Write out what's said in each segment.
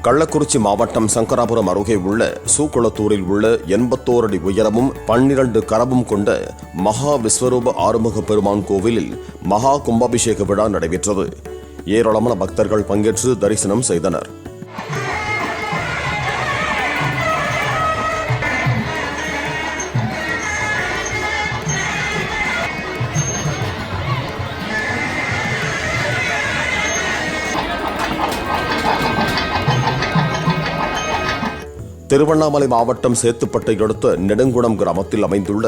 கள்ளக்குறிச்சி மாவட்டம் சங்கராபுரம் அருகே உள்ள சூக்குளத்தூரில் உள்ள 81 அடி உயரமும் 12 கரமும் கொண்ட மகா விஸ்வரூப ஆறுமுக பெருமான் கோவிலில் மகா கும்பாபிஷேக விழா நடைபெற்றது. ஏராளமான பக்தர்கள் பங்கேற்று தரிசனம் செய்தனர். திருவண்ணாமலை மாவட்டம் சேத்துப்பட்டை அடுத்த நெடுங்குணம் கிராமத்தில் அமைந்துள்ள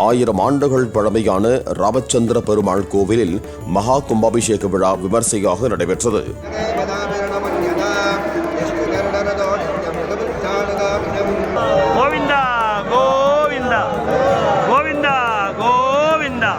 1000 ஆண்டுகள் பழமையான ராமச்சந்திர பெருமாள் கோவிலில் மகா கும்பாபிஷேக விழா விமர்சையாக நடைபெற்றது. கோவிந்தா கோவிந்தா கோவிந்தா கோவிந்தா.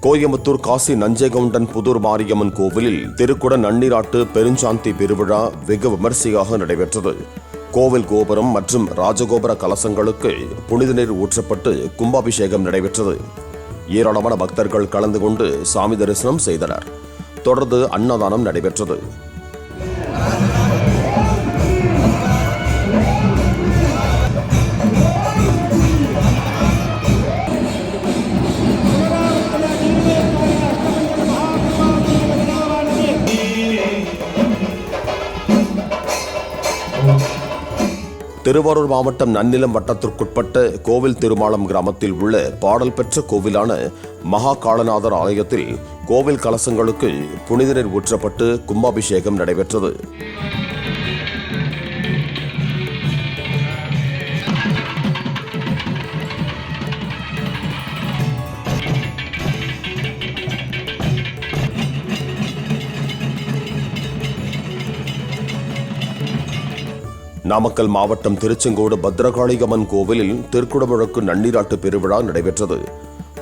கோயம்புத்தூர் காசி நஞ்சைகவுண்டன் புதூர் மாரியம்மன் கோவிலில் திருக்குட நன்னீராட்டு பெருஞ்சாந்தி பெருவிழா வெகு விமர்சையாக நடைபெற்றது. கோவில் கோபுரம் மற்றும் ராஜகோபுர கலசங்களுக்கு புனித நீர் ஊற்றப்பட்டு கும்பாபிஷேகம் நடைபெற்றது. ஏராளமான பக்தர்கள் கலந்து கொண்டு சாமி தரிசனம் செய்தனர். தொடர்ந்து அன்னதானம் நடைபெற்றது. திருவாரூர் மாவட்டம் நன்னிலம் வட்டத்திற்குட்பட்ட கோவில் திருமாலம் கிராமத்தில் உள்ள பாடல் பெற்ற கோவிலான மகா காளநாதர் ஆலயத்தில் கோவில் கலசங்களுக்கு புனித நீர் ஊற்றப்பட்டு கும்பாபிஷேகம் நடைபெற்றது. நாமக்கல் மாவட்டம் திருச்செங்கோடு பத்ரகாளியம்மன் கோவிலில் திருக்குடமுழக்கு நன்னீராட்டு பெருவிழா நடைபெற்றது.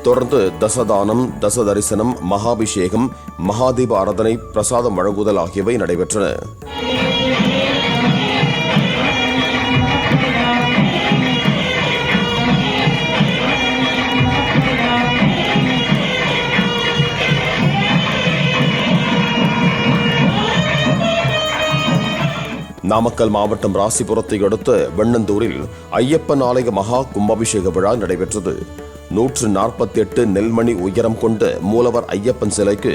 தொடர்ந்து தசதானம், தச தரிசனம், மகாபிஷேகம், மகாதீப ஆராதனை, பிரசாதம் வழங்குதல் ஆகியவை நடைபெற்றன. நாமக்கல் மாவட்டம் ராசிபுரத்தை அடுத்த வெண்ணந்தூரில் ஐயப்பன் ஆலய மகா கும்பாபிஷேக விழா நடைபெற்றது. 148 நெல்மணி உயரம் கொண்ட மூலவர் ஐயப்பன் சிலைக்கு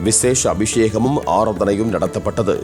விசேஷ அபிஷேகமும் ஆராதனையும் நடத்தப்பட்டது.